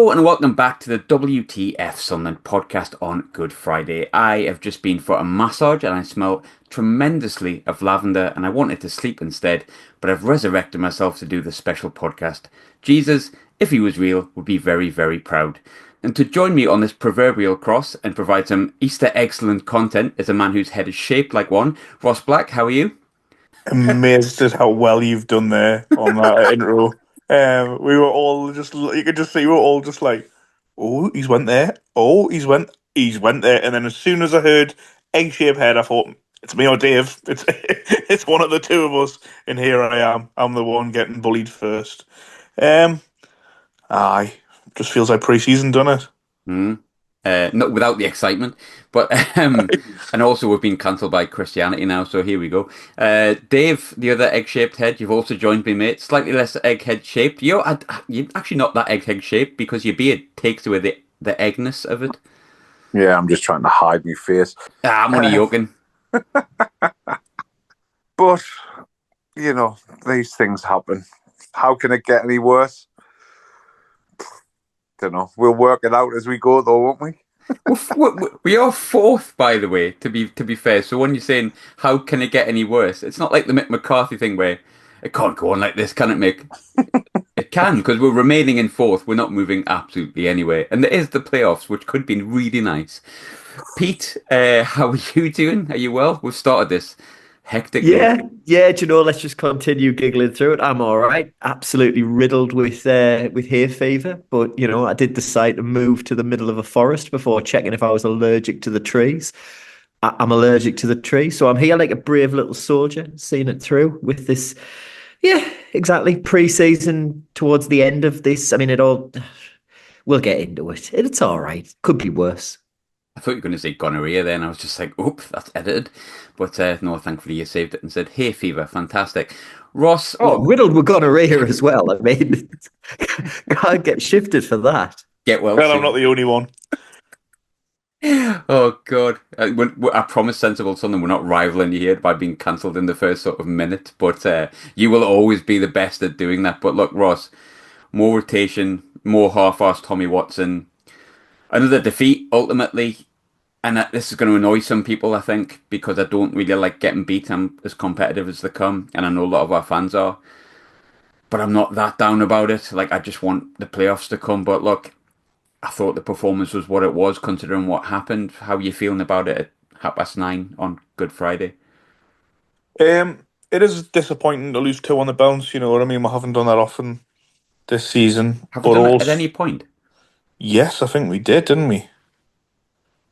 Hello and welcome back to the WTF Sunderland podcast on Good Friday. I have just been for a massage and I smell tremendously of lavender and I wanted to sleep instead, but I've resurrected myself to do this special podcast. Jesus, if he was real, would be very, very proud. And to join me on this proverbial cross and provide some Easter excellent content is a man whose head is shaped like one. Ross Black, how are you? Amazed at how well you've done there on that intro. We were all just, you could just see we were all just like, oh, he's went there. Oh, he's went there. And then as soon as I heard egg-shaped head, I thought, it's me or Dave. It's it's one of the two of us. And here I am. I'm the one getting bullied first. Um, aye, just feels like pre-season, doesn't it? Hmm. Not without the excitement, but and also we've been cancelled by Christianity now, so here we go. Dave, the other egg-shaped head, you've also joined me, mate. Slightly less egg-head shaped. You're actually not that egg-head shaped because your beard takes away the eggness of it. Yeah, I'm just trying to hide my face. I'm only joking. But, these things happen. How can it get any worse? Don't know. We'll work it out as we go, though, won't we? We are fourth, by the way, to be fair. So when you're saying how can it get any worse, it's not like the Mick McCarthy thing where it can't go on like this, can it, Mick? It can because we're remaining in fourth. We're not moving absolutely anywhere, and there is the playoffs, which could be really nice. Pete, how are you doing? Are you well? We've started this hectically. Yeah. Do you know? Let's just continue giggling through it. I'm all right. Absolutely riddled with hay fever, but I did decide to move to the middle of a forest before checking if I was allergic to the trees. I'm allergic to the trees, so I'm here like a brave little soldier, seeing it through with this. Yeah, exactly. Pre-season towards the end of this. I mean, it all. We'll get into it. It's all right. Could be worse. I thought you were going to say gonorrhea then. I was just like, oop, that's edited. But no, thankfully you saved it and said hay fever. Fantastic. Ross. Oh, riddled with gonorrhea as well. I mean, can't get shifted for that. Get well Well, soon. I'm not the only one. Oh, God. I promise, Sensible Son, we're not rivaling you here by being cancelled in the first sort of minute. But you will always be the best at doing that. But look, Ross, more rotation, more half-assed Tommy Watson. Another defeat, ultimately. And this is going to annoy some people, I think, because I don't really like getting beat. I'm as competitive as they come, and I know a lot of our fans are. But I'm not that down about it. Like, I just want the playoffs to come. But look, I thought the performance was what it was, considering what happened. How are you feeling about it at 9:30 on Good Friday? It is disappointing to lose two on the bounce. You know what I mean? We haven't done that often this season, Have we but done it at also any point? yes, I think we did, didn't we?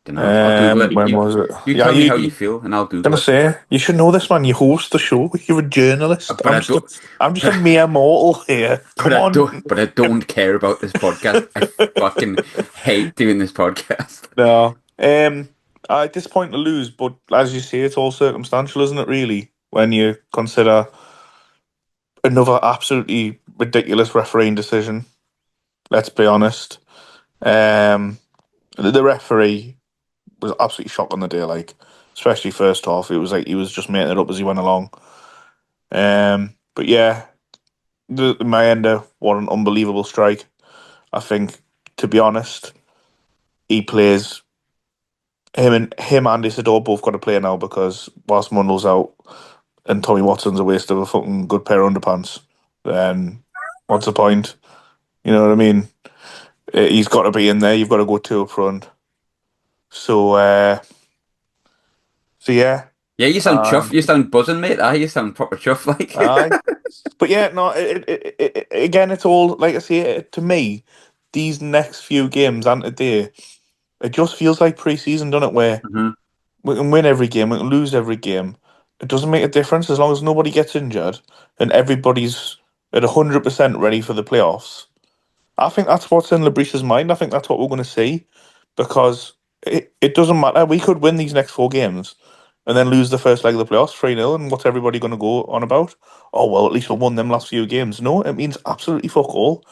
Don't know. I'll Google it. When was it? You Yeah, tell me how you feel, and I'll Google gonna it. say you should know this, man. You host the show. You're a journalist. But I don't. I'm just a mere mortal here. But Come I on. don't. But I don't care about this podcast. I fucking hate doing this podcast. No. Disappointing to lose, but as you say, it's all circumstantial, isn't it? Really, when you consider another absolutely ridiculous refereeing decision. Let's be honest. The referee was absolutely shocked on the day, like especially first half. It was like he was just making it up as he went along. But yeah, the Mayenda, what an unbelievable strike. I think, to be honest, he plays him and Isidore both got to play now because whilst Mundell's out and Tommy Watson's a waste of a fucking good pair of underpants, then what's the point? You know what I mean? He's got to be in there. You've got to go two up front. So yeah. Yeah, you sound chuffed. You sound buzzing, mate. You sound proper chuffed, like. Aye. But yeah, no. Again, it's all like I say. To me, these next few games and today, it just feels like pre-season, doesn't it? Where Mhm. we can win every game, we can lose every game. It doesn't make a difference as long as nobody gets injured and everybody's at 100% ready for the playoffs. I think that's what's in Labrice's mind. I think that's what we're going to see because it doesn't matter. We could win these next four games and then lose the first leg of the playoffs 3-0. And what's everybody going to go on about? Oh, well, at least we won them last few games. No, it means absolutely fuck all.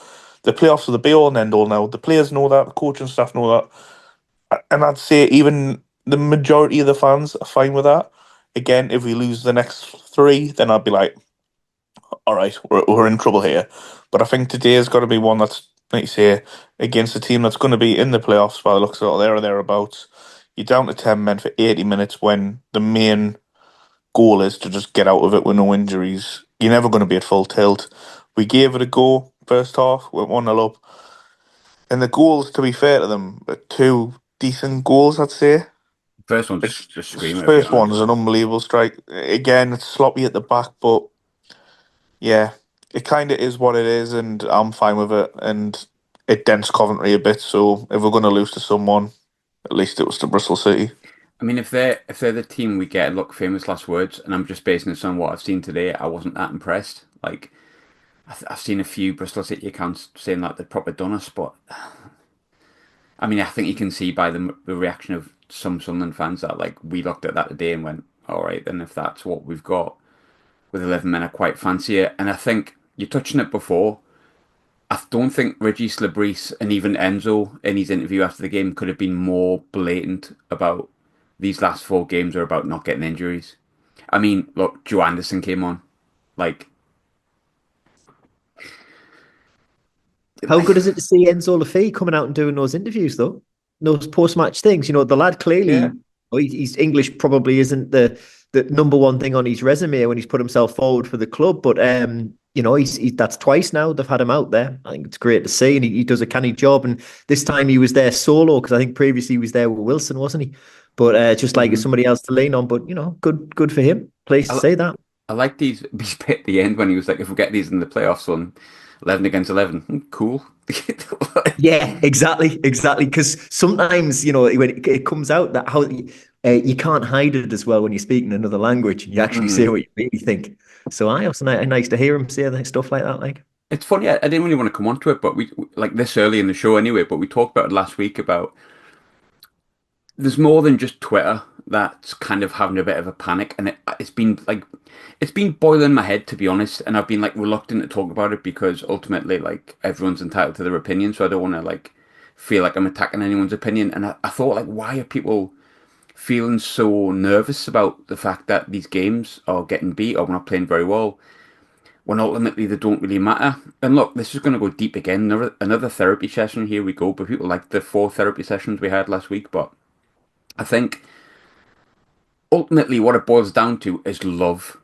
The playoffs are the be all and end all now. The players know that, the coaching staff know that. And I'd say even the majority of the fans are fine with that. Again, if we lose the next three, then I'd be like, all right, we're in trouble here. But I think today has got to be one that's like you say, against a team that's going to be in the playoffs by the looks of it, or there or thereabouts. You're down to 10 men for 80 minutes when the main goal is to just get out of it with no injuries. You're never going to be at full tilt. We gave it a go first half, went 1-0 up. And the goals, to be fair to them, are two decent goals, I'd say. First one It's just the screaming, to be first one honest. is an unbelievable strike. Again, it's sloppy at the back, but yeah, it kind of is what it is, and I'm fine with it. And it dents Coventry a bit, so if we're going to lose to someone, at least it was to Bristol City. I mean, if they're the team we get, look, famous last words, and I'm just basing this on what I've seen today, I wasn't that impressed. Like, I've seen a few Bristol City accounts saying that they've proper done us, but I mean, I think you can see by the reaction of some Sunderland fans that like we looked at that today and went, all right, then if that's what we've got with 11 men, I quite fancy it. And I think you touched on it before. I don't think Reggie Slabreese and even Enzo in his interview after the game could have been more blatant about these last four games are about not getting injuries. I mean, look, Joe Anderson came on. Like, How good is it to see Enzo Lafay coming out and doing those interviews, though? Those post-match things. The lad Yeah. clearly, he's English probably isn't the number one thing on his resume when he's put himself forward for the club. But he's that's twice now they've had him out there. I think it's great to see, and he does a canny job. And this time he was there solo because I think previously he was there with Wilson, wasn't he? But just like mhm. somebody else to lean on. But good for him. Pleased to I, say that. I like these bit at the end when he was like, if we get these in the playoffs on 11 against 11, cool. Yeah, exactly. Because sometimes, when it comes out that how you can't hide it as well when you speak in another language and you actually say Mm. what you really think. So I also nice to hear him say stuff like that. Like, It's funny, I didn't really want to come on to it, but like this early in the show anyway, but we talked about it last week about there's more than just Twitter that's kind of having a bit of a panic, and it's been boiling my head to be honest, and I've been like reluctant to talk about it because ultimately like everyone's entitled to their opinion, so I don't want to like feel like I'm attacking anyone's opinion. And I thought like, why are people feeling so nervous about the fact that these games are getting beat or we're not playing very well when ultimately they don't really matter? And look, this is going to go deep again. Another therapy session. Here we go. But people like the four therapy sessions we had last week. But I think ultimately what it boils down to is love.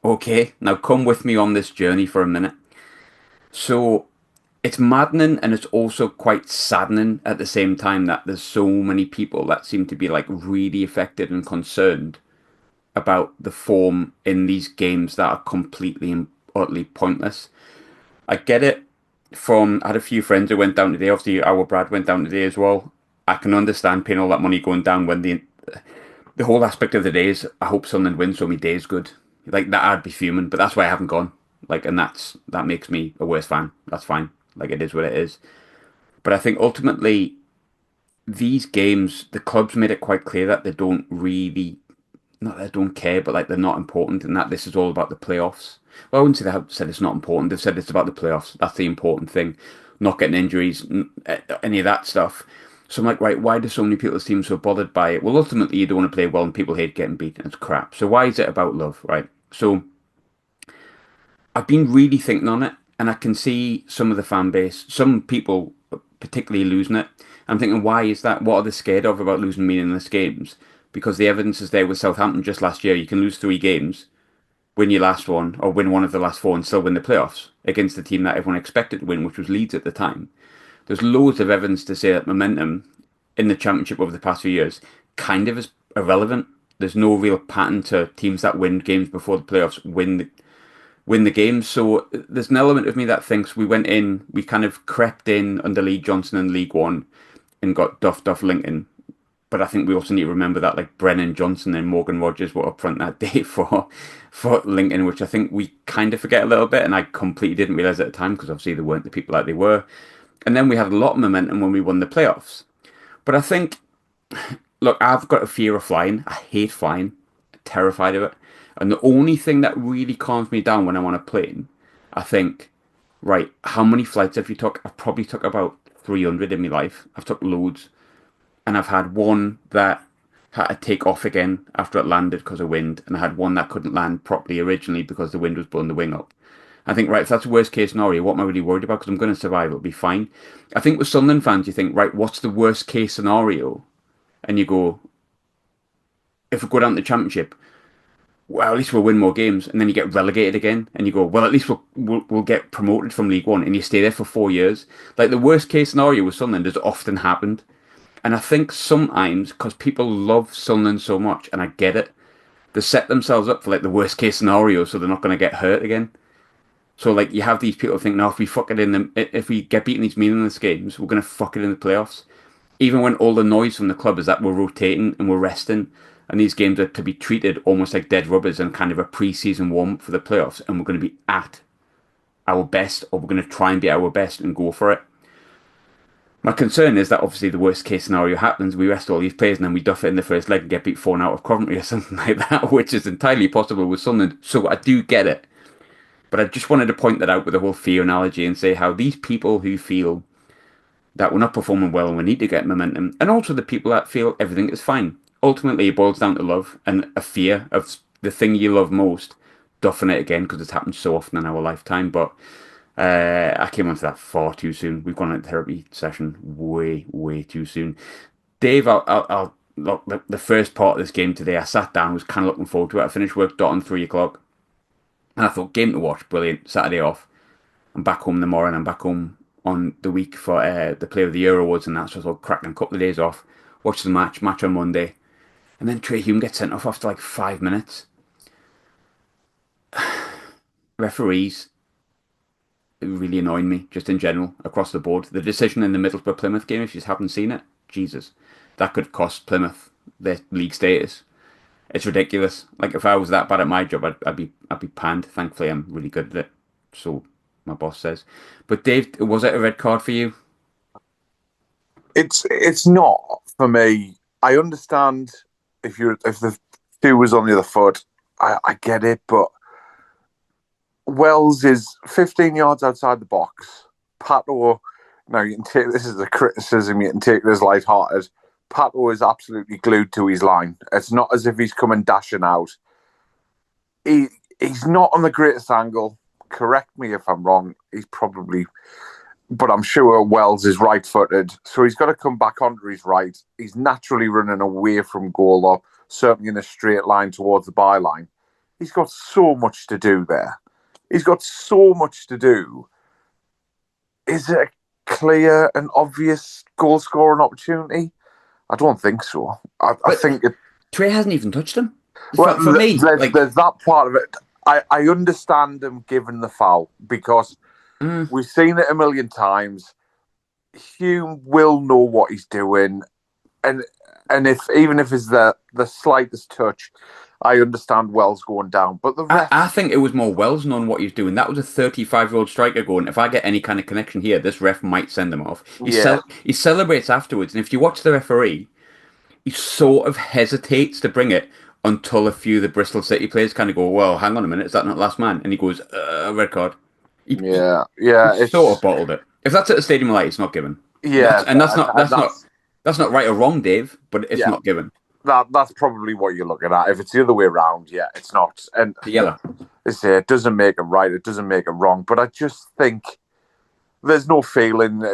Okay, now come with me on this journey for a minute. So it's maddening and it's also quite saddening at the same time that there's so many people that seem to be like really affected and concerned about the form in these games that are completely and utterly pointless. I get it I had a few friends who went down today. Obviously, our Brad went down today as well. I can understand paying all that money going down when the whole aspect of the day is I hope Sunderland wins so my day's good. Like that, I'd be fuming, but that's why I haven't gone. Like, and that makes me a worse fan. That's fine. Like it is what it is. But I think ultimately these games, the clubs made it quite clear that they don't really not that they don't care, but like they're not important, and that this is all about the playoffs. Well, I wouldn't say they have said it's not important. They've said it's about the playoffs. That's the important thing. Not getting injuries, any of that stuff. So I'm like, right, why do so many people seem so bothered by it? Well, ultimately, you don't want to play well, and people hate getting beaten. It's crap. So why is it about love, right? So I've been really thinking on it, and I can see some of the fan base, some people particularly losing it. I'm thinking, why is that? What are they scared of about losing meaningless games? Because the evidence is there with Southampton just last year. You can lose three games, win your last one, or win one of the last four, and still win the playoffs against the team that everyone expected to win, which was Leeds at the time. There's loads of evidence to say that momentum in the Championship over the past few years kind of is irrelevant. There's no real pattern to teams that win games before the playoffs win the game. So there's an element of me that thinks we kind of crept in under Lee Johnson in League One and got Duff Lincoln. But I think we also need to remember that like Brennan Johnson and Morgan Rogers were up front that day for Lincoln, which I think we kind of forget a little bit. And I completely didn't realise at the time because obviously they weren't the people that they were. And then we had a lot of momentum when we won the playoffs. But I think, look, I've got a fear of flying. I hate flying. I'm terrified of it. And the only thing that really calms me down when I'm on a plane, I think, right, how many flights have you took? I've probably took about 300 in my life. I've took loads. And I've had one that had to take off again after it landed because of wind. And I had one that couldn't land properly originally because the wind was blowing the wing up. I think, right, if that's the worst case scenario, what am I really worried about? Because I'm going to survive, it'll be fine. I think with Sunderland fans, you think, right, what's the worst case scenario? And you go, if we go down to the Championship, well, at least we'll win more games. And then you get relegated again, and you go, well, at least we'll get promoted from League One, and you stay there for 4 years. Like the worst case scenario with Sunderland has often happened. And I think sometimes, because people love Sunderland so much, and I get it, they set themselves up for like the worst case scenario so they're not going to get hurt again. So like you have these people think, no, if we fuck it in them, if we get beaten these meaningless games, we're gonna fuck it in the playoffs. Even when all the noise from the club is that we're rotating and we're resting, and these games are to be treated almost like dead rubbers and kind of a pre-season warm for the playoffs, and we're going to be at our best, or we're going to try and be our best and go for it. My concern is that obviously the worst case scenario happens, we rest all these players and then we duff it in the first leg and get beat 4 out of Coventry or something like that, which is entirely possible with Sunderland. So I do get it. But I just wanted to point that out with the whole fear analogy and say how these people who feel that we're not performing well and we need to get momentum, and also the people that feel everything is fine. Ultimately, it boils down to love and a fear of the thing you love most, duffing it again because it's happened so often in our lifetime. But I came onto that far too soon. We've gone into therapy session way, way too soon. Dave, I'll look, the first part of this game today, I sat down, was kind of looking forward to it. I finished work dot on 3 o'clock. And I thought, game to watch, brilliant. Saturday off. I'm back home tomorrow and I'm back home on the week for the Player of the Year awards and that. So I thought, cracking a couple of days off. Watch the match on Monday. And then Trai Hume gets sent off after like 5 minutes. Referees really annoying me, just in general, across the board. The decision in the Middlesbrough Plymouth game, if you haven't seen it, Jesus, that could cost Plymouth their league status. It's ridiculous. Like if I was that bad at my job, I'd be panned. Thankfully, I'm really good at it. So my boss says. But Dave, was it a red card for you? It's not for me. I understand if the shoe was on the other foot, I get it, but Wells is 15 yards outside the box. Pato, now you can take this as a criticism, you can take it as lighthearted. Pato is absolutely glued to his line. It's not as if he's coming dashing out. He's not on the greatest angle. Correct me if I'm wrong. He's probably, but I'm sure Wells is right-footed, so he's got to come back onto his right. He's naturally running away from goal, or certainly in a straight line towards the byline. He's got so much to do there. He's got so much to do. Is it a clear and obvious goal-scoring opportunity? I don't think so. I think it. Trai hasn't even touched him. Well, For me, there's that part of it. I understand him giving the foul because we've seen it a million times. Hume will know what he's doing, and if even if it's the slightest touch, I understand Wells going down. But the rest, I think it was more Wells knowing what he was doing. That was a 35-year-old striker going, if I get any kind of connection here, this ref might send him off. He celebrates afterwards, and if you watch the referee, he sort of hesitates to bring it until a few of the Bristol City players kind of go, well, hang on a minute, is that not last man? And he goes, red card. He sort of bottled it. If that's at a stadium like, it's not given. Yeah, That's not right or wrong, Dave, but it's not given. That's probably what you're looking at. If it's the other way around, yeah, it's not. And yellow. It doesn't make it right. It doesn't make it wrong. But I just think there's no feeling.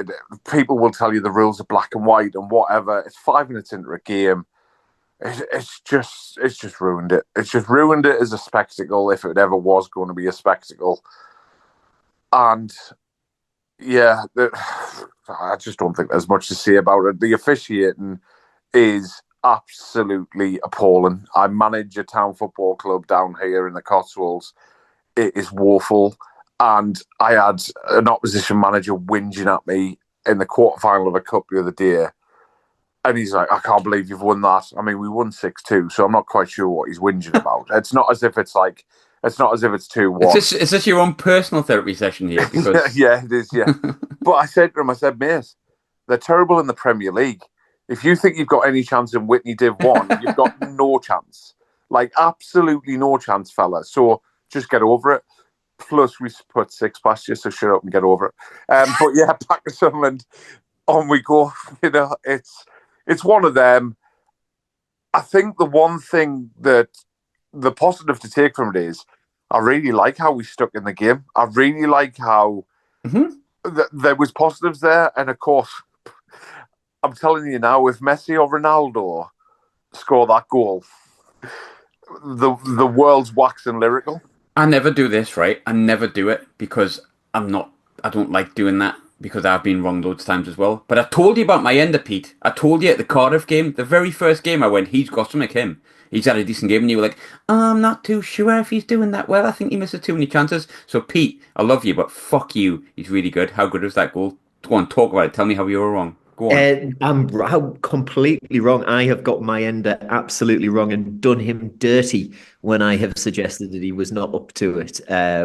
People will tell you the rules are black and white and whatever. It's 5 minutes into a game. It's just ruined it. It's just ruined it as a spectacle, if it ever was going to be a spectacle. And yeah, I just don't think there's much to say about it. The officiating is absolutely appalling. I manage a town football club down here in the Cotswolds. It is woeful. And I had an opposition manager whinging at me in the quarterfinal of a cup the other day. And he's like, I can't believe you've won that. I mean, we won 6-2, so I'm not quite sure what he's whinging about. It's not as if it's 2-1. Is this your own personal therapy session here? Because... yeah, it is, yeah. But I said to him, mate, they're terrible in the Premier League. If you think you've got any chance in Whitney Div 1, you've got no chance. Like, absolutely no chance, fella. So just get over it. Plus, we put 6 past you, so shut up and get over it. But yeah, back to Sunderland. On we go. You know, it's one of them. I think the one thing that the positive to take from it is, I really like how we stuck in the game. I really like how there was positives there. And of course, I'm telling you now, if Messi or Ronaldo score that goal, the world's waxing lyrical. I never do this, right? I never do it because I don't like doing that because I've been wrong loads of times as well. But I told you about Mayenda, Pete. I told you at the Cardiff game, the very first game I went, he's got something, him. He's had a decent game, and you were like, I'm not too sure if he's doing that well. I think he misses too many chances. So, Pete, I love you, but fuck you. He's really good. How good was that goal? Go on, talk about it. Tell me how you were wrong. Go on. I'm completely wrong. I have got Mayenda absolutely wrong and done him dirty when I have suggested that he was not up to it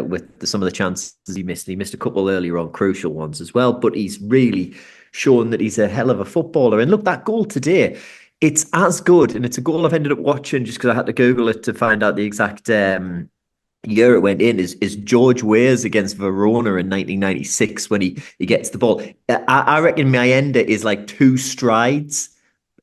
with some of the chances he missed. He missed a couple earlier on, crucial ones as well, but he's really shown that he's a hell of a footballer. And look, that goal today, it's as good, and it's a goal I've ended up watching just because I had to Google it to find out the exact year it went in is George Weah's against Verona in 1996 when he gets the ball. I reckon Mayenda is like 2 strides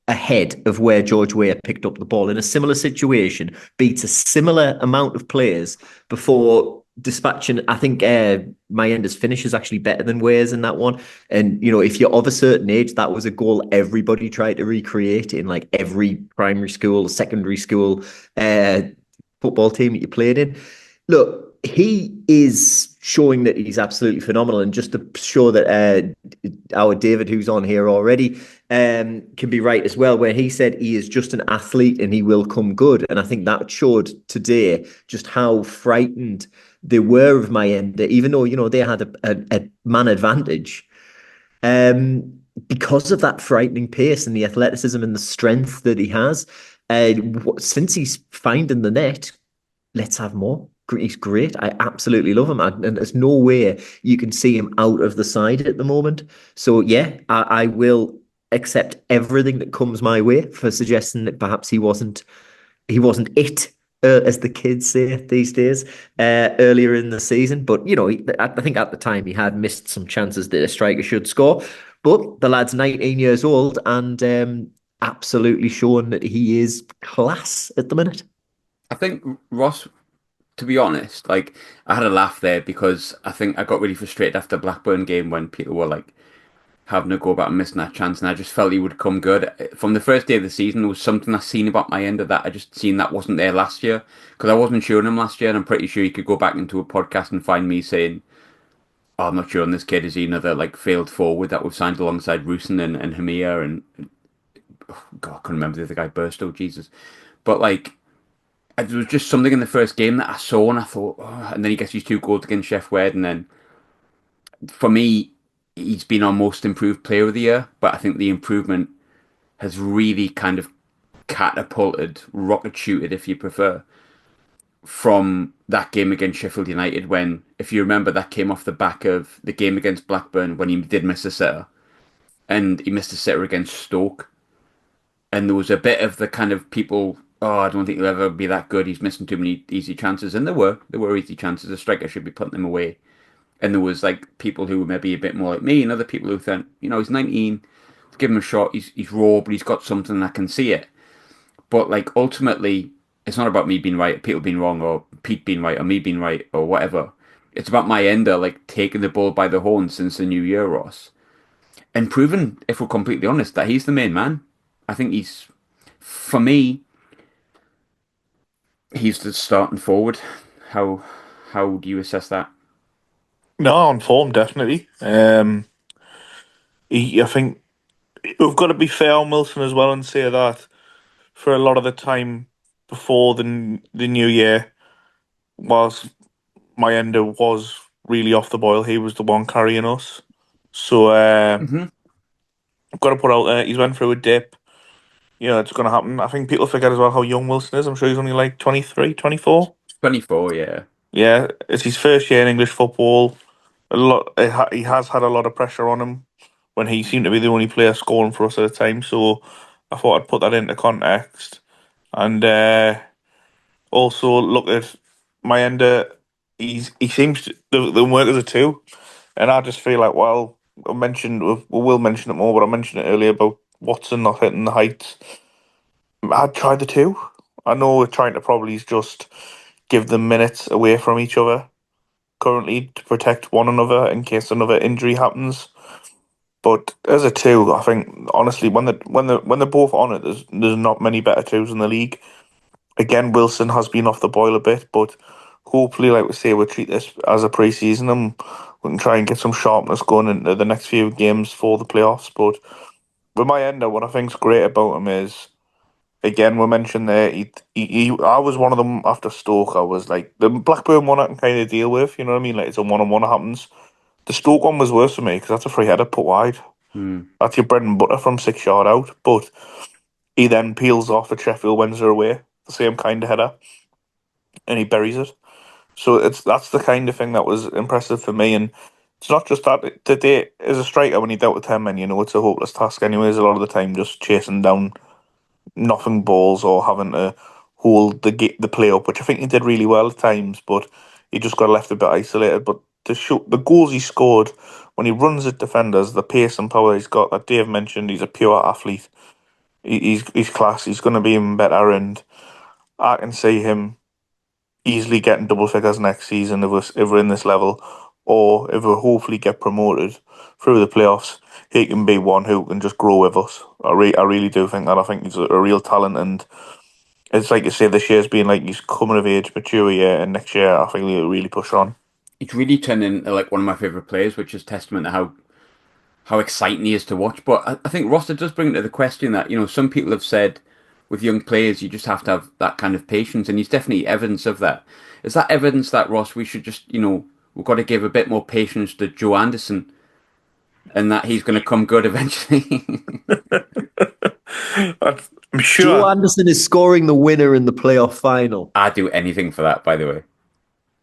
ahead of where George Weah picked up the ball in a similar situation, beats a similar amount of players before dispatching. I think Mayenda's finish is actually better than Weah's in that one. And, you know, if you're of a certain age, that was a goal everybody tried to recreate in like every primary school, secondary school football team that you played in. Look, he is showing that he's absolutely phenomenal. And just to show that our David, who's on here already, can be right as well, where he said he is just an athlete and he will come good. And I think that showed today just how frightened they were of Mayenda, even though, you know, they had a man advantage. Because of that frightening pace and the athleticism and the strength that he has. Since he's finding the net, let's have more. He's great. I absolutely love him. And there's no way you can see him out of the side at the moment. So, yeah, I will accept everything that comes my way for suggesting that perhaps he wasn't it, as the kids say these days, earlier in the season. But, you know, I think at the time he had missed some chances that a striker should score. But the lad's 19 years old and absolutely showing that he is class at the minute. I think Ross, to be honest, like I had a laugh there because I think I got really frustrated after the Blackburn game when people were like having a go about missing that chance, and I just felt he would come good. From the first day of the season, there was something I seen about Mayenda that I just seen that wasn't there last year because I wasn't sure on him last year, and I'm pretty sure you could go back into a podcast and find me saying, "Oh, I'm not sure on this kid. Is he another like failed forward that we've signed alongside Rusin and Hamia and oh, God, I couldn't remember the other guy, Burstow, Jesus." But like, there was just something in the first game that I saw, and I thought, oh, and then he gets these 2 goals against Sheff Wed, and then for me, he's been our most improved player of the year. But I think the improvement has really kind of catapulted, rocket shooted, if you prefer, from that game against Sheffield United. When, if you remember, that came off the back of the game against Blackburn when he did miss a sitter, and he missed a sitter against Stoke, and there was a bit of the kind of people, oh, I don't think he'll ever be that good. He's missing too many easy chances. And there were easy chances. A striker should be putting them away. And there was like people who were maybe a bit more like me and other people who think, you know, he's 19, give him a shot. He's raw, but he's got something that can see it. But like ultimately, it's not about me being right, people being wrong, or Pete being right, or me being right, or whatever. It's about Mayenda like taking the ball by the horns since the new year, Ross, and proving, if we're completely honest, that he's the main man. I think he's, for me, he's the starting forward. How do you assess that? No, on form, definitely. I think we've got to be fair on Wilson as well and say that for a lot of the time before the new year, whilst Mayenda was really off the boil, he was the one carrying us. So Mm-hmm. I've got to put out there, he's went through a dip. You know, it's going to happen. I think people forget as well how young Wilson is. I'm sure he's only like 23, 24. 24, yeah. Yeah, it's his first year in English football. He has had a lot of pressure on him when he seemed to be the only player scoring for us at the time. So I thought I'd put that into context. And also look at Mayenda. He seems to, the workers are too. And I just feel like, well, we will mention it more, but I mentioned it earlier about Watson not hitting the heights. I'd try the 2. I know we're trying to probably just give them minutes away from each other currently to protect one another in case another injury happens. But as a two, I think honestly, when they're both on it, there's not many better twos in the league. Again, Wilson has been off the boil a bit, but hopefully, like we say, we'll treat this as a pre-season and we can try and get some sharpness going into the next few games for the playoffs. But with Mayenda, what I think's great about him is, again, we mentioned there, I was one of them after Stoke. I was like, the Blackburn one I can kind of deal with, you know what I mean? Like, it's a one-on-one that happens. The Stoke one was worse for me because that's a free header put wide. That's your bread and butter from 6 yard out. But he then peels off at Sheffield Wednesday away, the same kind of header, and he buries it. So that's the kind of thing that was impressive for me. And it's not just that. Today, as a striker, when you dealt with 10 men, you know it's a hopeless task anyways, a lot of the time, just chasing down nothing balls or having to hold the play up, which I think he did really well at times, but he just got left a bit isolated. But the goals he scored when he runs at defenders, the pace and power he's got, that Dave mentioned, he's a pure athlete. He's class. He's going to be even better, and I can see him easily getting double figures next season if we're in this level, or if we hopefully get promoted through the playoffs. He can be one who can just grow with us. I really do think that. I think he's a real talent, and it's like you say, this year's been like he's coming of age, mature year, and next year I think he'll really push on. It's really turned into like one of my favourite players, which is testament to how exciting he is to watch. But I think Roster does bring into the question that, some people have said with young players, you just have to have that kind of patience, and he's definitely evidence of that. Is that evidence that, Ross, we should just, we've got to give a bit more patience to Joe Anderson and that he's going to come good eventually? I'm Joe sure Anderson is scoring the winner in the playoff final. I'd do anything for that, by the way.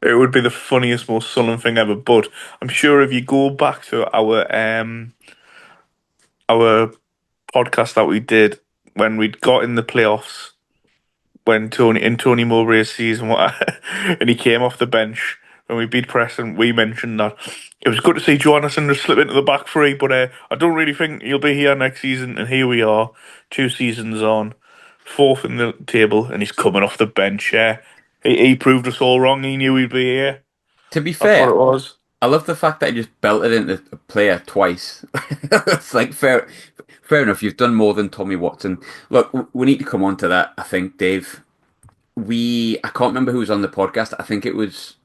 it would be the funniest, most sullen thing ever. But I'm sure if you go back to our podcast that we did when we'd got in the playoffs, when Tony Mowbray's season, and he came off the bench when we beat Preston, we mentioned that it was good to see Joe Anderson just slip into the back three, but I don't really think he'll be here next season. And here we are, 2 seasons on, fourth in the table, and he's coming off the bench. Yeah, he proved us all wrong. He knew he'd be here. To be That's what fair, it was. I love the fact that he just belted into a player twice. It's like fair enough. You've done more than Tommy Watson. Look, we need to come on to that. I think, Dave. I can't remember who was on the podcast. I think it was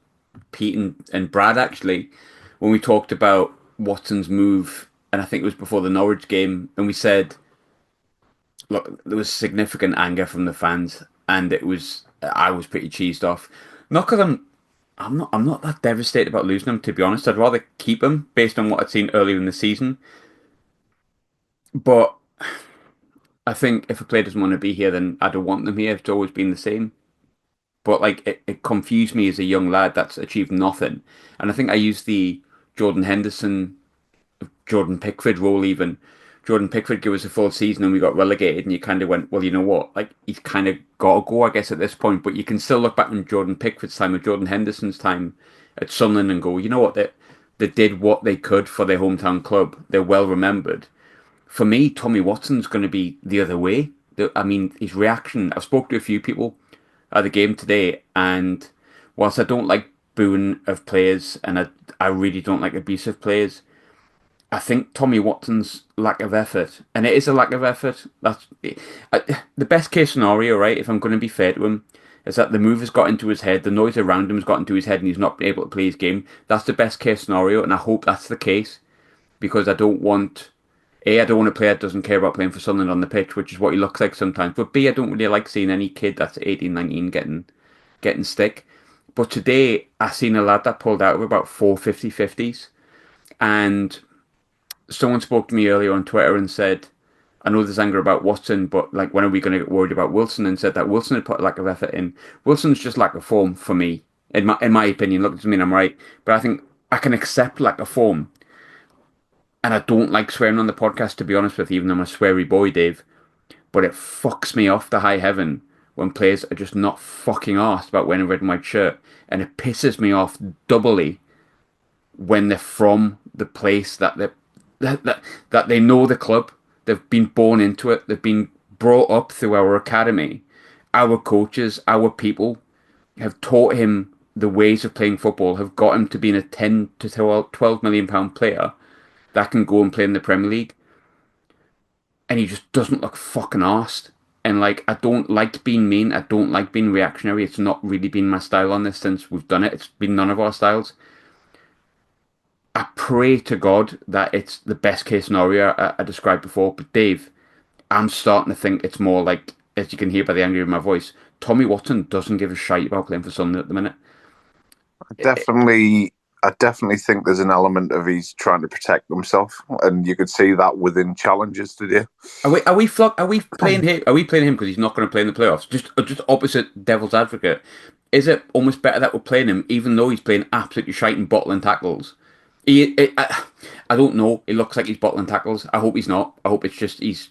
Pete and Brad actually, when we talked about Watson's move, and I think it was before the Norwich game, and we said, look, there was significant anger from the fans, and I was pretty cheesed off. Not because I'm not that devastated about losing him, to be honest. I'd rather keep him based on what I'd seen earlier in the season. But I think if a player doesn't want to be here, then I don't want them here. It's always been the same. But like it confused me as a young lad that's achieved nothing. And I think I used the Jordan Henderson, Jordan Pickford role even. Jordan Pickford gave us a full season and we got relegated, and you kind of went, well, you know what? Like he's kind of got to go, I guess, at this point. But you can still look back on Jordan Pickford's time or Jordan Henderson's time at Sunderland and go, you know what? They did what they could for their hometown club. They're well remembered. For me, Tommy Watson's going to be the other way. I mean, his reaction. I've spoke to a few people at the game today, and whilst I don't like booing of players, and I really don't like abusive players, I think Tommy Watson's lack of effort, and it is a lack of effort. The best case scenario, right? If I'm going to be fair to him, is that the move has got into his head, the noise around him has got into his head, and he's not been able to play his game. That's the best case scenario, and I hope that's the case because I don't want. A, I don't want a player that doesn't care about playing for Sunderland on the pitch, which is what he looks like sometimes. But B, I don't really like seeing any kid that's 18, 19 getting stick. But today, I seen a lad that pulled out of about 4 50-50s. And someone spoke to me earlier on Twitter and said, I know there's anger about Watson, but like, when are we going to get worried about Wilson? And said that Wilson had put a lack of effort in. Wilson's just lack of form for me, in my opinion. Look, it doesn't mean I'm right. But I think I can accept lack of form. And I don't like swearing on the podcast, to be honest with you, even though I'm a sweary boy, Dave. But it fucks me off to high heaven when players are just not fucking arsed about wearing a red and white shirt. And it pisses me off doubly when they're from the place that they know the club. They've been born into it. They've been brought up through our academy, our coaches, our people. have taught him the ways of playing football, have got him to being a 10 to 12 million pound player that can go and play in the Premier League. And he just doesn't look fucking arsed. And like, I don't like being mean. I don't like being reactionary. It's not really been my style on this since we've done it. It's been none of our styles. I pray to God that it's the best case scenario I described before. But Dave, I'm starting to think it's more like, as you can hear by the anger in my voice, Tommy Watson doesn't give a shite about playing for Sunderland at the minute. I definitely think there's an element of he's trying to protect himself, and you could see that within challenges today. Are we playing him? Are we playing him because he's not going to play in the playoffs? Just opposite devil's advocate. Is it almost better that we're playing him, even though he's playing absolutely shite and bottling tackles? I don't know. It looks like he's bottling tackles. I hope he's not. I hope it's just he's.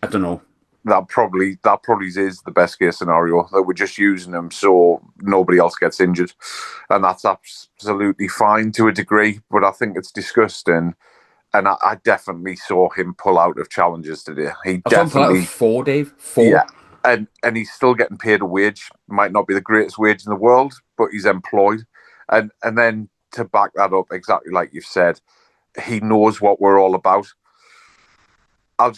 I don't know. That probably is the best case scenario, that we're just using him so nobody else gets injured, and that's absolutely fine to a degree. But I think it's disgusting, and I definitely saw him pull out of challenges today. He definitely 4, Dave. 4. Yeah, and he's still getting paid a wage. Might not be the greatest wage in the world, but he's employed, and then to back that up, exactly like you've said, he knows what we're all about. I'll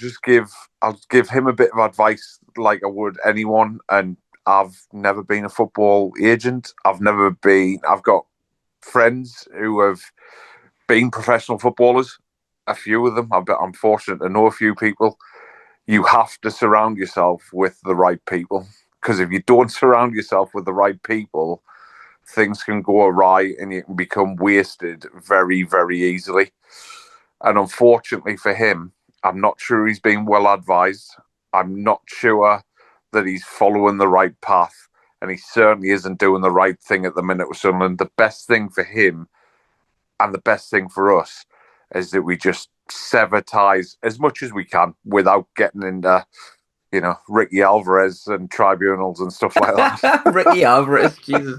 give him a bit of advice like I would anyone. And I've never been a football agent. I've got friends who have been professional footballers. A few of them. I'm fortunate to know a few people. You have to surround yourself with the right people, because if you don't surround yourself with the right people, things can go awry and you can become wasted very, very easily. And unfortunately for him, I'm not sure he's being well advised. I'm not sure that he's following the right path. And he certainly isn't doing the right thing at the minute with Sunderland. The best thing for him and the best thing for us is that we just sever ties as much as we can without getting into, Ricky Alvarez and tribunals and stuff like that. Ricky Alvarez, Jesus.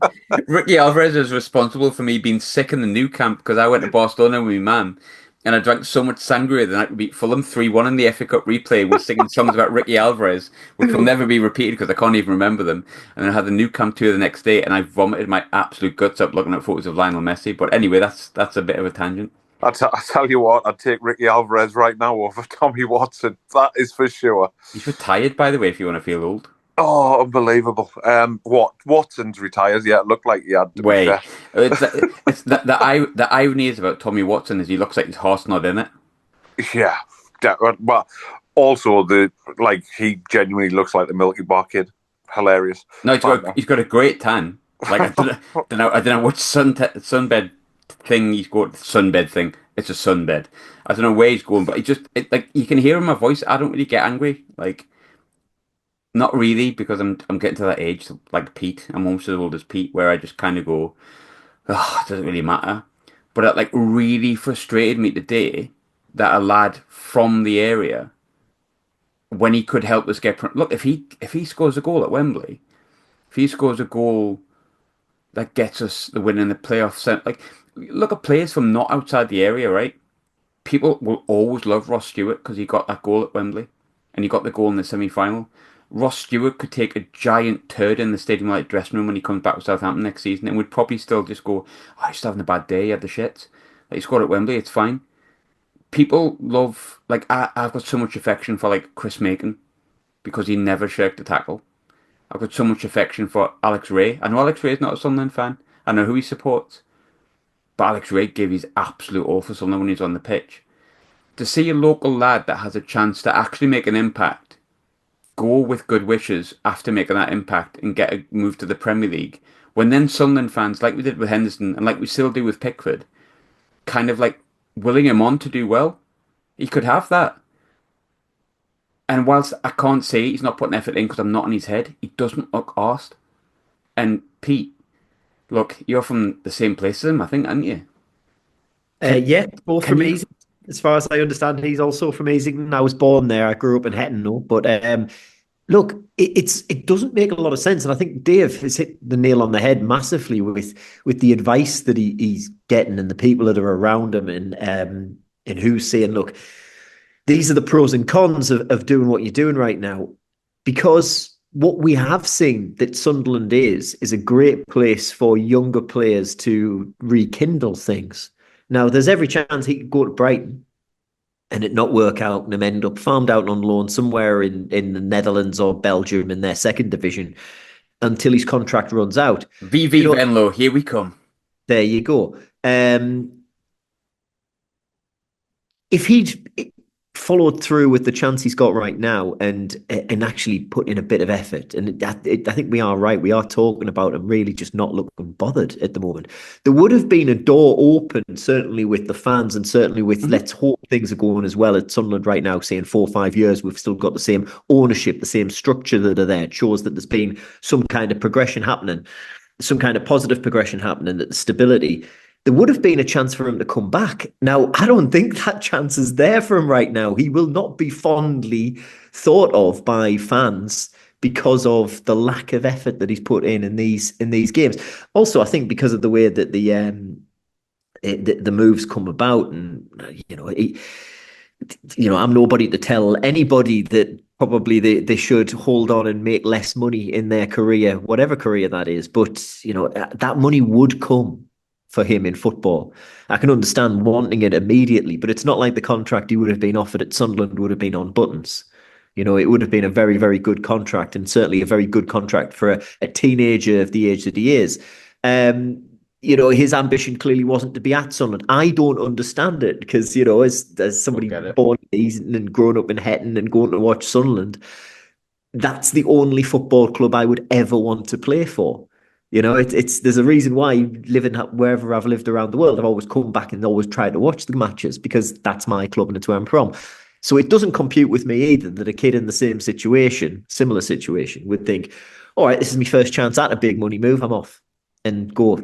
Ricky Alvarez is responsible for me being sick in the new camp because I went to Barcelona with my man. And I drank so much sangria that I could beat Fulham 3-1 in the FA Cup replay with singing songs about Ricky Alvarez, which will never be repeated because I can't even remember them. And then I had the new camp tour the next day and I vomited my absolute guts up looking at photos of Lionel Messi. But anyway, that's a bit of a tangent. I tell you what, I'd take Ricky Alvarez right now over Tommy Watson. That is for sure. He's retired, by the way, if you want to feel old. Oh, unbelievable. Watson's retired. Yeah, it looked like he had. Wait, the irony is about Tommy Watson is he looks like his horse not in it. Yeah, but also he genuinely looks like the Milky Bar Kid. Hilarious. No, he's got a great tan. Like I don't know what sunbed thing he's got. Sunbed thing. It's a sunbed. I don't know where he's going, but you can hear in my voice. I don't really get angry. Like. Not really, because I'm getting to that age, like Pete. I'm almost as old as Pete, where I just kind of go, oh, it doesn't really matter. But it really frustrated me today that a lad from the area, when he could help us look, if he scores a goal at Wembley, if he scores a goal that gets us the win in the playoffs, look at players from not outside the area, right? People will always love Ross Stewart because he got that goal at Wembley, and he got the goal in the semi-final. Ross Stewart could take a giant turd in the Stadium Light dressing room when he comes back with Southampton next season and would probably still just go, oh, he's having a bad day, he had the shits. He scored at Wembley, it's fine. People love, I've got so much affection for, Chris Macon because he never shirked a tackle. I've got so much affection for Alex Ray. I know Alex Ray is not a Sunderland fan. I know who he supports. But Alex Ray gave his absolute all for Sunderland when he's on the pitch. To see a local lad that has a chance to actually make an impact go with good wishes after making that impact and get a move to the Premier League, when then Sunderland fans, like we did with Henderson and like we still do with Pickford, kind of willing him on to do well, he could have that. And whilst I can't say he's not putting effort in because I'm not in his head, he doesn't look arsed. And Pete, look, you're from the same place as him, I think, aren't you? Yeah, both from Easington. As far as I understand, he's also from Easington. I was born there. I grew up in Hetton, no. But look, it doesn't make a lot of sense. And I think Dave has hit the nail on the head massively with the advice that he's getting and the people that are around him and who's saying, look, these are the pros and cons of doing what you're doing right now. Because what we have seen that Sunderland is a great place for younger players to rekindle things. Now, there's every chance he could go to Brighton and it not work out and him end up farmed out on loan somewhere in the Netherlands or Belgium in their second division until his contract runs out. VV Venlo, here we come. There you go. If he'd followed through with the chance he's got right now and actually put in a bit of effort, and I think we are right. We are talking about him really just not looking bothered at the moment. There would have been a door open, certainly with the fans and certainly with let's hope things are going as well at Sunderland right now, saying 4 or 5 years, we've still got the same ownership, the same structure that are there. It shows that there's been some kind of progression happening, some kind of positive progression happening, that the stability. There would have been a chance for him to come back. Now, I don't think that chance is there for him right now. He will not be fondly thought of by fans because of the lack of effort that he's put in these games. Also, I think because of the way that the moves come about, and I'm nobody to tell anybody that probably they should hold on and make less money in their career, whatever career that is. But that money would come for him in football. I can understand wanting it immediately, but it's not like the contract he would have been offered at Sunderland would have been on buttons. It would have been a very, very good contract, and certainly a very good contract for a teenager of the age that he is. His ambition clearly wasn't to be at Sunderland. I don't understand it because, as somebody born and grown up in Hetton and going to watch Sunderland, that's the only football club I would ever want to play for. There's a reason why living wherever I've lived around the world, I've always come back and always tried to watch the matches because that's my club and it's where I'm from. So it doesn't compute with me either that a kid in the similar situation would think, all right, this is my first chance at a big money move, I'm off and go.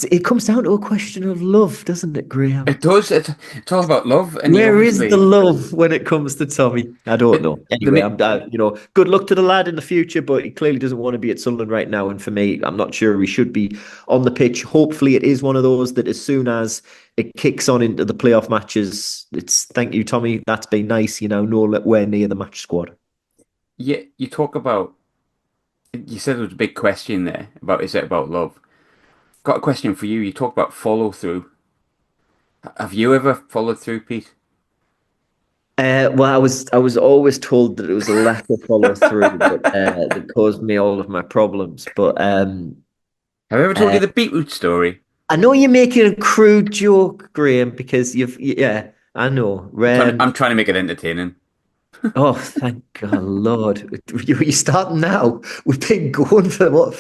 It comes down to a question of love, doesn't it, Graham? It does. It's all about love. And where is the love when it comes to Tommy? I don't know. Anyway, good luck to the lad in the future, but he clearly doesn't want to be at Sunderland right now. And for me, I'm not sure he should be on the pitch. Hopefully, it is one of those that as soon as it kicks on into the playoff matches, it's thank you, Tommy. That's been nice. Nowhere near the match squad. Yeah, you said there was a big question there is it about love? Got a question for you. You talk about follow through. Have you ever followed through, Pete? Well, I was always told that it was a lack of follow through that caused me all of my problems. But have I ever told you the beetroot story? I know you're making a crude joke, Graham, because I know. I'm trying to make it entertaining. Oh, thank God, Lord. You're starting now. We've been going for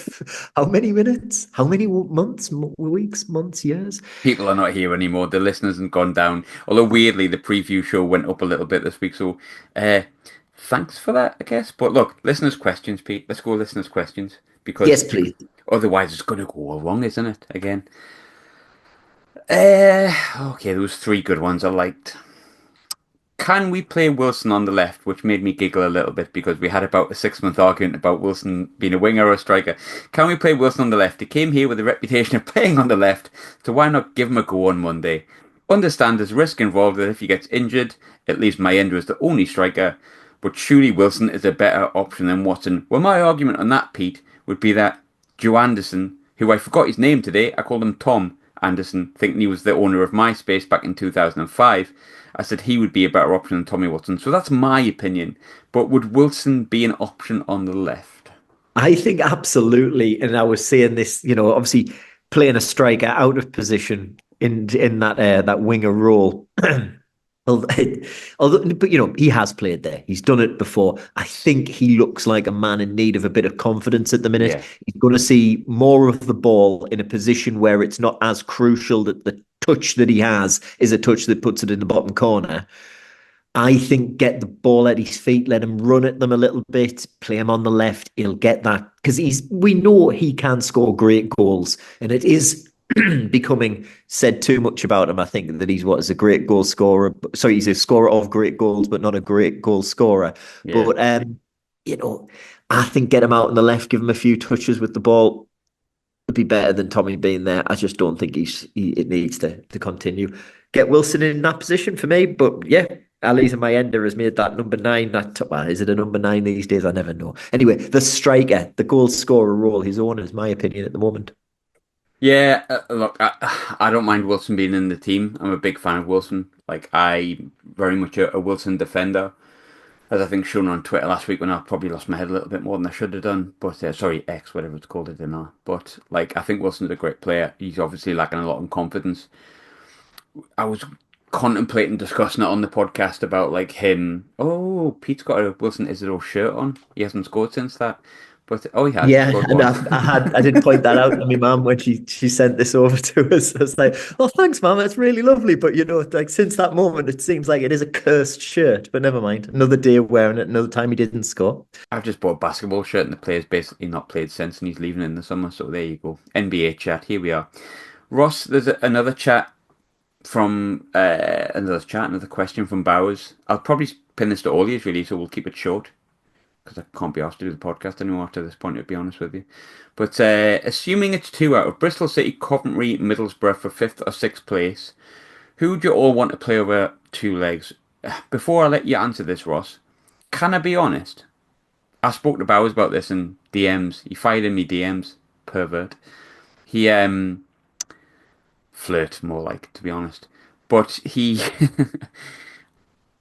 how many minutes? How many months, weeks, months, years? People are not here anymore. The listeners have gone down. Although weirdly, the preview show went up a little bit this week. So thanks for that, I guess. But look, listeners' questions, Pete. Let's go listeners' questions. Because yes, please. Otherwise, it's going to go wrong, isn't it? Again. Okay, there was 3 good ones I liked. Can we play Wilson on the left? Which made me giggle a little bit because we had about a 6-month argument about Wilson being a winger or a striker. Can we play Wilson on the left? He came here with a reputation of playing on the left, so why not give him a go on Monday? Understand there's risk involved that if he gets injured, it leaves Mayenda as the only striker, but surely Wilson is a better option than Watson. Well, my argument on that, Pete, would be that Joe Anderson, who I forgot his name today, I called him Tom Anderson, thinking he was the owner of MySpace back in 2005. I said he would be a better option than Tommy Watson. So that's my opinion. But would Wilson be an option on the left? I think absolutely. And I was saying this, obviously playing a striker out of position in that winger role. But he has played there. He's done it before. I think he looks like a man in need of a bit of confidence at the minute. Yeah. He's going to see more of the ball in a position where it's not as crucial that the touch that he has is a touch that puts it in the bottom corner. I think get the ball at his feet, let him run at them a little bit, play him on the left. He'll get that because we know he can score great goals, and it is becoming said too much about him. I think that he's a great goal scorer. Sorry, he's a scorer of great goals, but not a great goal scorer. Yeah. But I think get him out on the left, give him a few touches with the ball. It'd be better than Tommy being there. I just don't think it needs to continue. Get Wilson in that position for me. But yeah, Eliezer Mayenda has made that number 9. Well, is it a number 9 these days? I never know. Anyway, the striker, the goal scorer role, his own, is my opinion at the moment. Yeah, look, I don't mind Wilson being in the team. I'm a big fan of Wilson. Like, I very much a Wilson defender, as I think shown on Twitter last week when I probably lost my head a little bit more than I should have done. But sorry, X, whatever it's called, I don't know. But like, I think Wilson's a great player. He's obviously lacking a lot in confidence. I was contemplating discussing it on the podcast about like him. Oh, Pete's got a Wilson Isidore shirt on. He hasn't scored since that. But oh, he has. He Yeah, scored and once. I did point that out to my mum when she sent this over to us. I was like, "Oh, thanks, mum. That's really lovely." But like since that moment, it seems like it is a cursed shirt. But never mind. Another day of wearing it. Another time he didn't score. I've just bought a basketball shirt and the player's basically not played since and he's leaving in the summer. So there you go. NBA chat. Here we are. Ross, there's another chat from another question from Bowers. I'll probably pin this to all of you really, so we'll keep it short because I can't be asked to do the podcast anymore after this point, to be honest with you. But assuming it's 2 out of Bristol City, Coventry, Middlesbrough for 5th or 6th place, who would you all want to play over 2 legs? Before I let you answer this, Ross, can I be honest? I spoke to Bowers about this in DMs. He fired in me DMs, pervert. He flirt more like, to be honest. But he,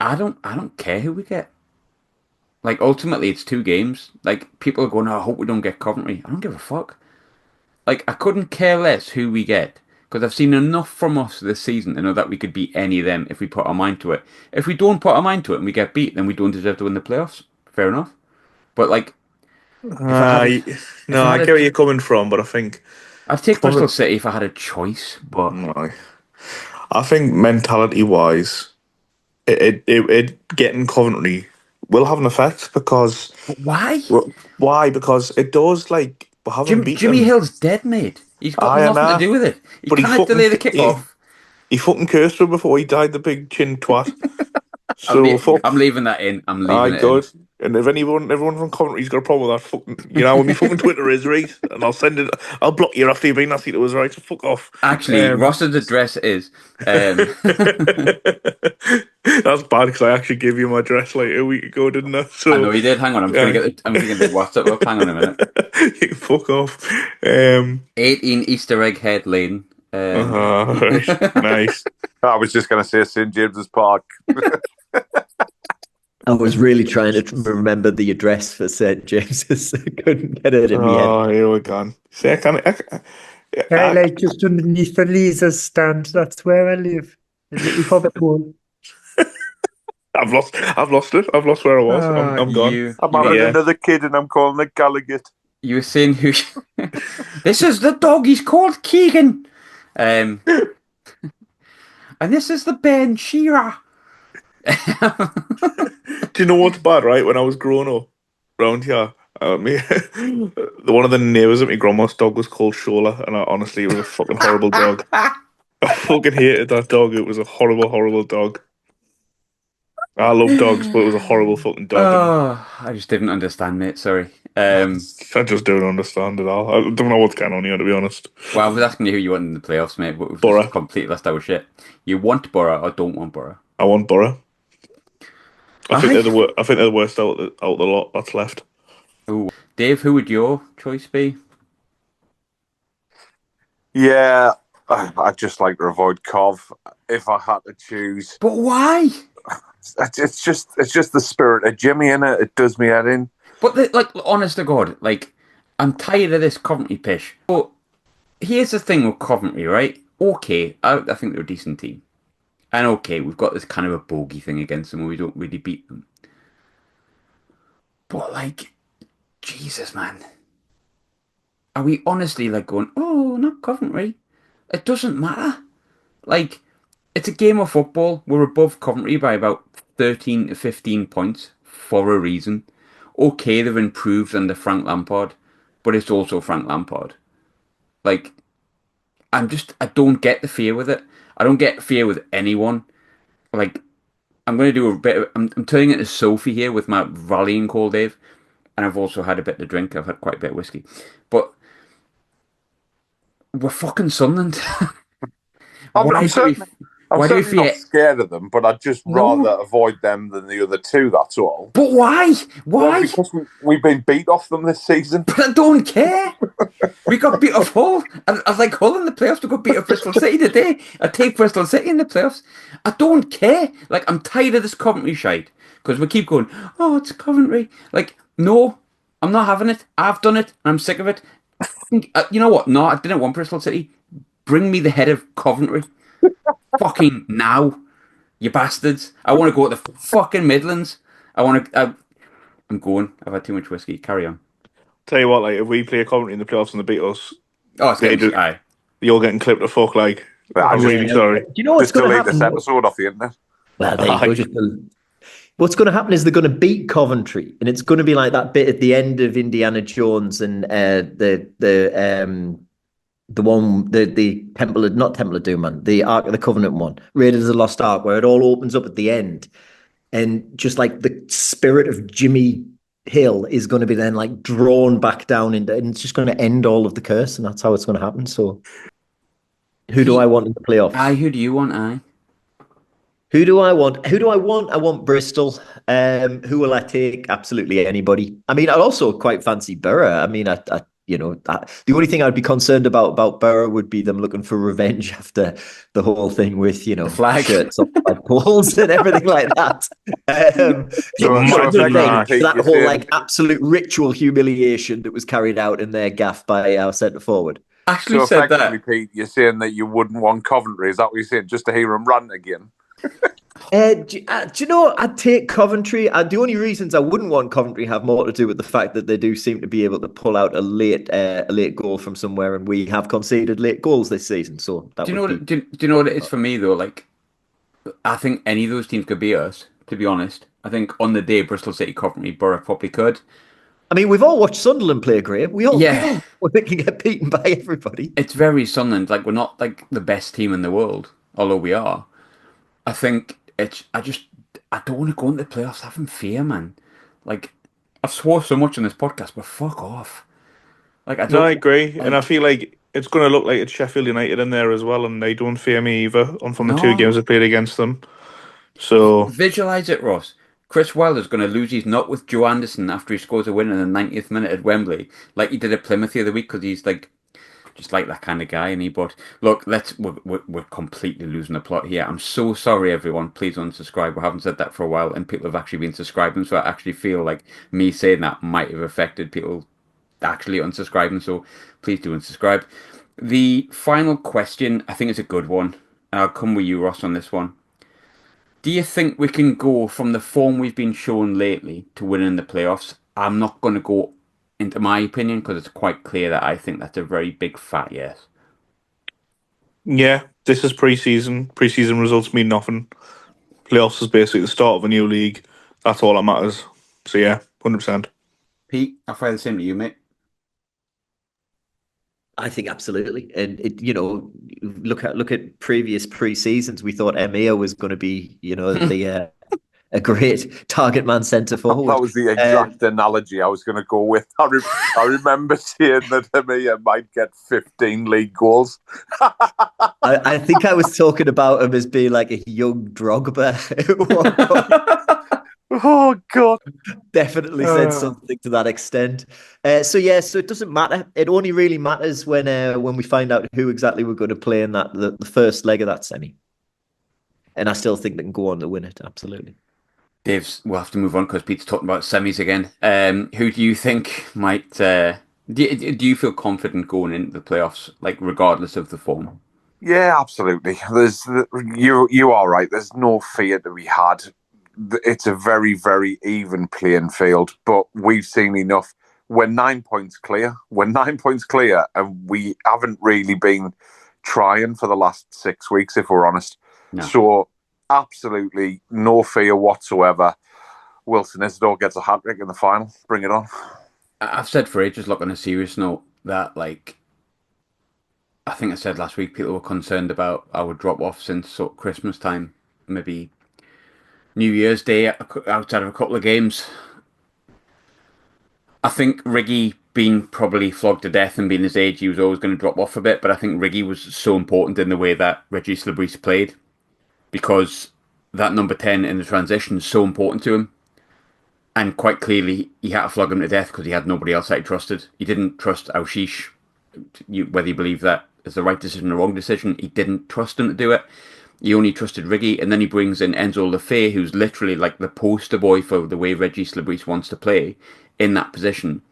I don't care who we get. Like ultimately, it's 2 games. Like people are going, oh, I hope we don't get Coventry. I don't give a fuck. Like I couldn't care less who we get because I've seen enough from us this season to know that we could beat any of them if we put our mind to it. If we don't put our mind to it and we get beat, then we don't deserve to win the playoffs. Fair enough. But like, if I had, a, if No, I I had get a, where you're coming from, but I think I'd take Bristol City if I had a choice. But no, I think mentality wise, it getting Coventry will have an effect because why? why? Because it does like we haven't beat Jimmy them. Hill's dead, mate. He's got I nothing to know, do with it. He but can't delay the kickoff. he fucking cursed her before he died, the big chin twat. So I'm leaving that in. I'm aye, leaving it in. good. And if everyone from Coventry's got a problem with that, fucking, what my fucking Twitter is, right? And I'll block you after you've been nasty to us, right? So fuck off. Actually, Ross's address is. That's bad because I actually gave you my address like a week ago, didn't I? So I know he did. Hang on, I'm just gonna get the WhatsApp up. Hang on a minute. you can fuck off. 18 Easter egg head lane. Right. Nice. I was just going to say St James's Park. I was really trying to remember the address for St James's. I couldn't get it in my head. Oh, here we go. See, I like just underneath the Eliezer stand. That's where I live. The little hobbit hole. I've lost it. I've lost where I was. I'm gone. I'm having another kid and I'm calling it Gallagher. You were saying who? This is the dog. He's called Keegan. And this is the Ben Shearer. Do you know what's bad, right? When I was growing up around here, one of the neighbours at my grandma's dog was called Shola, and honestly, it was a fucking horrible dog. I fucking hated that dog. It was a horrible, horrible dog. I love dogs, but it was a horrible fucking dog. Oh, I just didn't understand, mate. Sorry. I just don't understand it all. I don't know what's going on here, to be honest. Well, I was asking you who you want in the playoffs, mate, but we've Borough. just completely lost our shit. You want Borough or don't want Borough? I want Borough. I think they're the worst out of the lot that's left. Ooh. Dave, who would your choice be? Yeah, I'd just like to avoid Cov if I had to choose. But why? It's just the spirit of Jimmy in it. It does me head in. But honest to God, I'm tired of this Coventry pish. But here's the thing with Coventry, right? Okay, I think they're a decent team. And okay, we've got this kind of a bogey thing against them where we don't really beat them. But Jesus, man. Are we honestly going, oh, not Coventry? It doesn't matter. It's a game of football. We're above Coventry by about 13 to 15 points for a reason. Okay, they've improved under Frank Lampard, but it's also Frank Lampard. I don't get the fear with it. I don't get fear with anyone. I'm going to do a bit of, I'm turning it to Sophie here with my rallying call, Dave. And I've also had a bit to drink. I've had quite a bit of whiskey. But we're fucking Sunderland. I'm I'm Why do you certainly not fear? scared of them, but I'd just No. rather avoid them than the other two, that's all. But why? Well, Why? because we've been beat off them this season. But I don't care. We got beat off Hull. I was like Hull in the playoffs. We got beat off Bristol City today. I take Bristol City in the playoffs. I don't care. Like, I'm tired of this Coventry shite because we keep going. Oh, it's Coventry. Like, no, I'm not having it. I've done it, and I'm sick of it. You know what? No, I didn't want Bristol City. Bring me the head of Coventry. Fucking now, you bastards. I want to go to the fucking Midlands. I want to. I'm going. I've had too much whiskey. Carry on. Tell you what, like if we play a Coventry in the playoffs and they beat us, Oh, it's they getting. just, Aye. you're getting clipped the fuck. Like, I I'm just, really sorry. Do you know what's just going to delete this happen? episode off the internet. Well, there you go. Aye. Just what's going to happen is they're going to beat Coventry, and it's going to be like that bit at the end of Indiana Jones and the one the Temple of, not Temple of Doom, man, the Ark of the Covenant one, Raiders of the Lost Ark, where it all opens up at the end, and just like the spirit of Jimmy Hill is going to be then like drawn back down into, and it's just going to end all of the curse, and that's how it's going to happen. So, who do I want in the playoffs? Aye, who do you want? Aye. Who do I want? Who do I want? I want Bristol. Who will I take? Absolutely anybody. I mean, I also quite fancy Borough. I mean, the only thing I'd be concerned about Borough would be them looking for revenge after the whole thing with, The flag. shirts up by poles and everything like that. That whole like absolute ritual humiliation that was carried out in their gaff by our centre forward. Actually So said effectively, that. Pete, you're saying that you wouldn't want Coventry. Is that what you're saying? Just to hear him rant again? Do you know, I'd take Coventry. The only reasons I wouldn't want Coventry have more to do with the fact that they do seem to be able to pull out a late goal from somewhere, and we have conceded late goals this season. So that Do you know would what? Do you know what it is for me though? Like, I think any of those teams could beat us. To be honest, I think on the day Bristol City, Coventry, Borough probably could. I mean, we've all watched Sunderland play, Graham. We all Yeah. we can get beaten by everybody. It's very Sunderland. Like, we're not like the best team in the world, although we are. I think I don't want to go into the playoffs having fear, man. Like, I've swore so much on this podcast, but fuck off. Like, I No, I don't. agree, and I feel like it's going to look like it's Sheffield United in there as well, and they don't fear me either. From the two No. games I played against them, so Visualize it, Ross. Chris Wilder's going to lose his nut with Joe Anderson after he scores a win in the 90th minute at Wembley, like he did at Plymouth the other week, because he's like just like that kind of guy. And he, but look, we're completely losing the plot here. I'm so sorry, everyone. Please unsubscribe. We haven't said that for a while, and people have actually been subscribing. So I actually feel like me saying that might have affected people actually unsubscribing. So please do unsubscribe. The final question, I think, is a good one, and I'll come with you, Ross, on this one. Do you think we can go from the form we've been shown lately to winning the playoffs? I'm not going to go into my opinion because it's quite clear that I think that's a very big fat yes. yeah, this is pre-season. Pre-season results mean nothing. Playoffs is basically the start of a new league. That's all that matters. So yeah, 100%. Pete, I'll fire the same to you, mate. I think absolutely, and look at previous pre-seasons. We thought Emir was going to be, the a great target man centre forward. That was the exact analogy I was going to go with. I remember saying that Emir might get 15 league goals. I think I was talking about him as being like a young Drogba. Oh God! Definitely said something to that extent. So it doesn't matter. It only really matters when we find out who exactly we're going to play in the first leg of that semi. And I still think they can go on to win it. Absolutely. We'll have to move on because Pete's talking about semis again. Who do you think might? Do you feel confident going into the playoffs, like regardless of the form? Yeah, absolutely. You are right. There's no fear to be had. It's a very, very even playing field, but we've seen enough. We're 9 points clear. And we haven't really been trying for the last 6 weeks, if we're honest. No. So, absolutely no fear whatsoever. Wilson Isidore gets a hat-trick in the final. Bring it on. I've said for ages, look, on a serious note, that like, I think I said last week, people were concerned about our drop-off since sort of Christmas time, maybe New Year's Day, outside of a couple of games. I think Riggy, being probably flogged to death and being his age, he was always going to drop off a bit. But I think Riggy was so important in the way that Reggie Slabreeze played. because that number 10 in the transition is so important to him. And quite clearly, he had to flog him to death because he had nobody else that he trusted. He didn't trust Aushish. Whether you believe that is the right decision or wrong decision, he didn't trust him to do it. He only trusted Riggy, and then he brings in Enzo Lefebvre, who's literally like the poster boy for the way Regis Lebris wants to play in that position.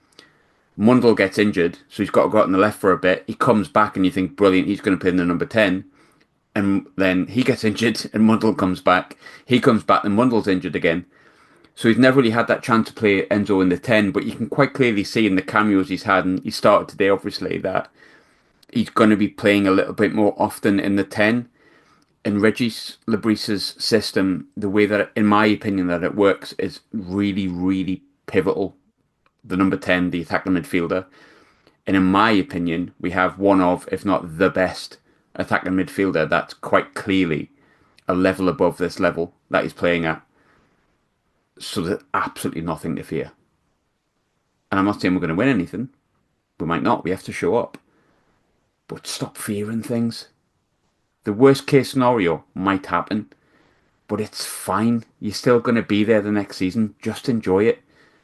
Mundle gets injured, so he's got to go out on the left for a bit. He comes back, and you think, brilliant, he's going to play in the number 10. And then he gets injured, and Mundle comes back. He comes back, and Mundle's injured again. So he's never really had that chance to play Enzo in the 10, but you can quite clearly see in the cameos he's had, and he started today, obviously, that he's going to be playing a little bit more often in the 10. And Regis Lebris's system, the way that, in my opinion, that it works is really, really pivotal. The number 10, the attacking midfielder. And in my opinion, we have one of, if not the best attacking midfielder that's quite clearly a level above this level that he's playing at. So there's absolutely nothing to fear. And I'm not saying we're going to win anything. We might not. We have to show up. But stop fearing things. The worst case scenario might happen, but it's fine. You're still going to be there the next season. Just enjoy it.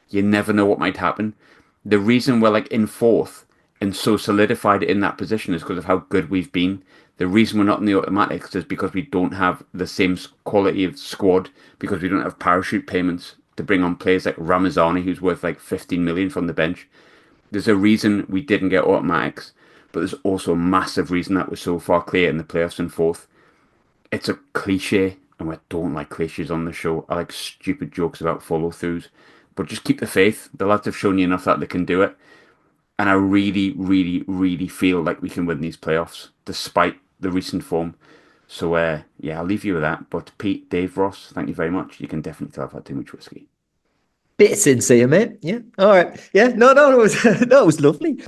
You never know what might happen. The reason we're like in fourth and so solidified in that position is because of how good we've been. The reason we're not in the automatics is because we don't have the same quality of squad, because we don't have parachute payments to bring on players like Ramazani, who's worth like 15 million from the bench. There's a reason we didn't get automatics. But there's also a massive reason that we're so far clear in the playoffs and fourth. It's a cliche, and I don't like cliches on the show. I like stupid jokes about follow-throughs. But just keep the faith. The lads have shown you enough that they can do it. And I really, really, really feel like we can win these playoffs, despite the recent form. So, yeah, I'll leave you with that. But Pete, Dave, Ross, thank you very much. You can definitely tell I've had too much whiskey. Bit sincere, mate. Yeah. All right. Yeah. No, it was, no, it was lovely.